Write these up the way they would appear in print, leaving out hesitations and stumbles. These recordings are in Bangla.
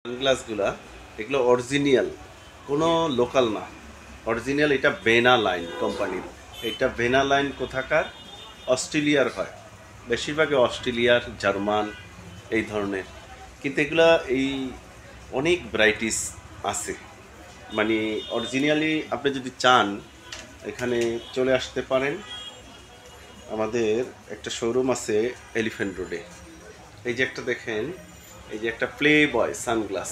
সানগ্লাসগুলা এগুলো অরিজিনাল, কোনো লোকাল না। অরিজিনাল এটা বেনা লাইন কোম্পানির। এটা বেনা লাইন কোথাকার? অস্ট্রেলিয়ার হয়, বেশিরভাগই অস্ট্রেলিয়ার, জার্মান এই ধরনের। কিন্তু এগুলা এই অনেক ভ্যারাইটিস আছে। মানে অরিজিনালি আপনি যদি চান এখানে চলে আসতে পারেন। আমাদের একটা শোরুম আছে এলিফ্যান্ট রোডে। এই যে একটা দেখেন, এই যে একটা প্লে বয় সানগ্লাস,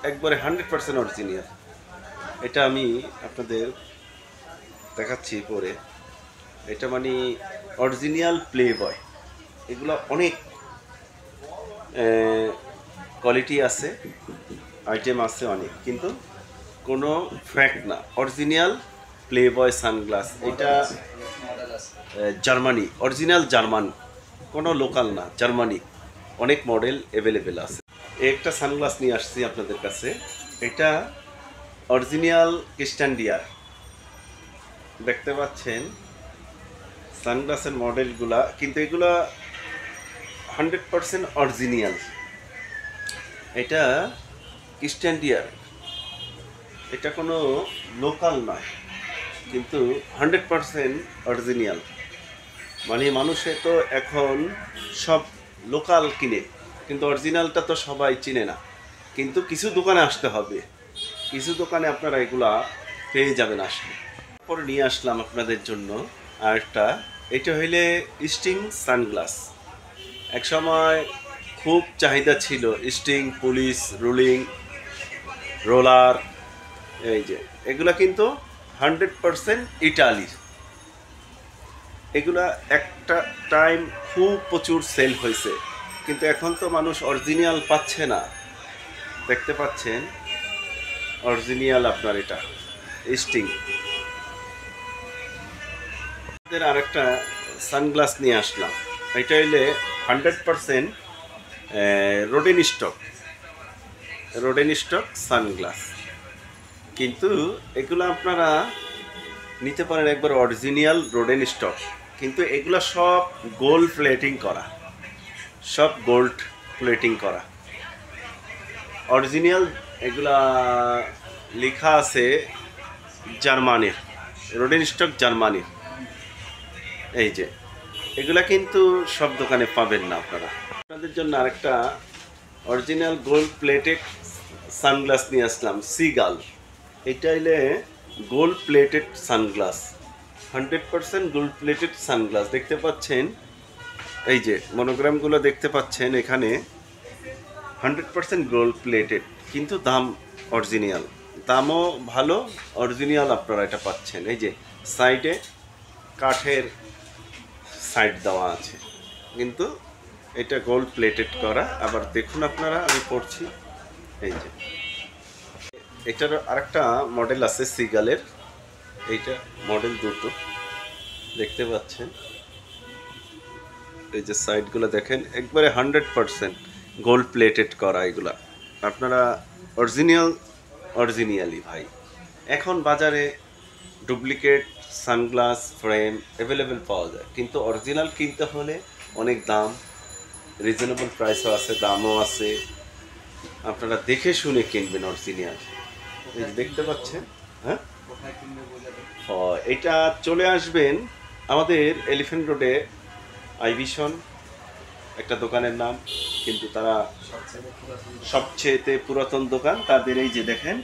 একবারে 100% অরিজিনাল। এটা আমি আপনাদের দেখাচ্ছি পরে। এটা মানে অরিজিনাল প্লে বয়। এগুলো অনেক কোয়ালিটি আছে, আইটেম আছে অনেক, কিন্তু কোনো ফ্যাক্ট না। অরিজিনাল প্লে বয় সানগ্লাস, এটা জার্মানি, অরিজিনাল জার্মান, কোনো লোকাল না, জার্মানি। অনেক মডেল অ্যাভেলেবেল আছে। একটা সানগ্লাস নিয়ে আসছি আপনাদের কাছে। এটা অরিজিনাল ক্রিস্টান ডিয়ার। দেখতে পাচ্ছেন সানগ্লাসের মডেলগুলা, কিন্তু এগুলা 100% অরিজিনাল। এটা ক্রিস্টান ডিয়ার, এটা কোনো লোকাল নয়, কিন্তু 100% অরিজিনাল। মানে মানুষে তো এখন সব লোকাল কিনে, কিন্তু অরিজিনালটা তো সবাই চিনে না। কিন্তু কিছু দোকানে আসতে হবে, কিছু দোকানে আপনারা এগুলা পেয়ে যাবেন আসলে। পরে নিয়ে আসলাম আপনাদের জন্য আরেকটা। এটা হইলে স্টিং সানগ্লাস। এক সময় খুব চাহিদা ছিল স্টিং, পুলিশ, রুলিং, রোলার। এই যে এগুলা কিন্তু 100% ইটালির। এগুলা একটা টাইম খুব প্রচুর সেল হয়েছে, কিন্তু এখন তো মানুষ অরিজিনাল পাচ্ছে না। দেখতে পাচ্ছেন অরিজিনাল আপনার এটা স্টিং। আরেকটা সানগ্লাস নিয়ে আসলাম। এটা হইলে 100% রোডেন স্টক, রোডেন স্টক সানগ্লাস। কিন্তু এগুলো আপনারা নিতে পারেন একবার অরিজিনাল রোডেন স্টক, কিন্তু এগুলো সব গোল্ড প্লেটিং করা, সব গোল্ড প্লেটিং করা অরিজিনাল। এগুলা লেখা আছে জার্মানির, রোডেন স্টক জার্মানির। এই যে এগুলা কিন্তু সব দোকানে পাবেন না আপনারা। আপনাদের জন্য আরেকটা অরিজিনাল গোল্ড প্লেটেড সানগ্লাস নিয়ে আসলাম, সিগাল। এটা হইলে gold plated sunglass, 100% gold plated sunglass. দেখতে পাচ্ছেন এই যে মনোগ্রামগুলো দেখতে পাচ্ছেন এখানে, 100% গোল্ড প্লেটেড, কিন্তু দাম অরিজিনাল, দামও ভালো, অরিজিনাল আপনারা এটা পাচ্ছেন। এই যে সাইডে কাঠের সাইড দেওয়া আছে, কিন্তু এটা গোল্ড প্লেটেড করা। আবার দেখুন আপনারা, আমি পড়ছি, এই যে এটার আরেকটা মডেল আছে সিগালের। এইটা মডেল দুটো দেখতে পাচ্ছেন। এই যে সাইডগুলো দেখেন, একবারে 100% গোল্ড প্লেটেড করা। এগুলা আপনারা অরিজিনাল, অরিজিনালি ভাই। এখন বাজারে ডুপ্লিকেট সানগ্লাস ফ্রেম অ্যাভেলেবেল পাওয়া যায়, কিন্তু অরিজিনাল কিনতে হলে অনেক দাম। রিজনেবল প্রাইসও আছে, দামও আছে। আপনারা দেখে শুনে কিনবেন অরিজিনাল। এই যে দেখতে পাচ্ছেন। হ্যাঁ, এটা চলে আসবেন আমাদের এলিফ্যান্ট রোডে আইভিশন একটা দোকানের নাম, কিন্তু তারা সবচেয়েতে পুরাতন দোকান তাদের। এই যে দেখেন,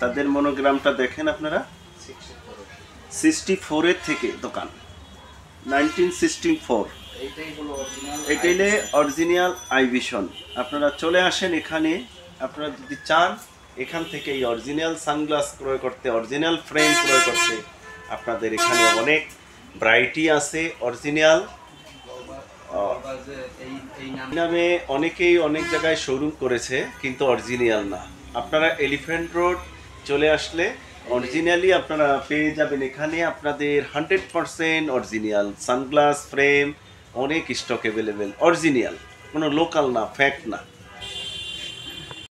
তাদের মনোগ্রামটা দেখেন আপনারা, 64-এর থেকে দোকান, 1964। এটাই অরিজিনাল আইভিশন। আপনারা চলে আসেন এখানে। আপনারা যদি চান এখান থেকে এই অরিজিনাল সানগ্লাস ক্রয় করতে, অরিজিনাল ফ্রেম ক্রয় করতে, আপনাদের এখানে অনেক ভ্যারাইটি আছে অরিজিনাল নামে। অনেকেই অনেক জায়গায় শোরুম করেছে, কিন্তু অরিজিনাল না। আপনারা এলিফ্যান্ট রোড চলে আসলে অরিজিনালি আপনারা পেয়ে যাবেন এখানে। আপনাদের 100% অরিজিনাল সানগ্লাস ফ্রেম অনেক স্টক অ্যাভেলেবেল, অরিজিনাল, কোনো লোকাল না, ফ্যাক্ট না।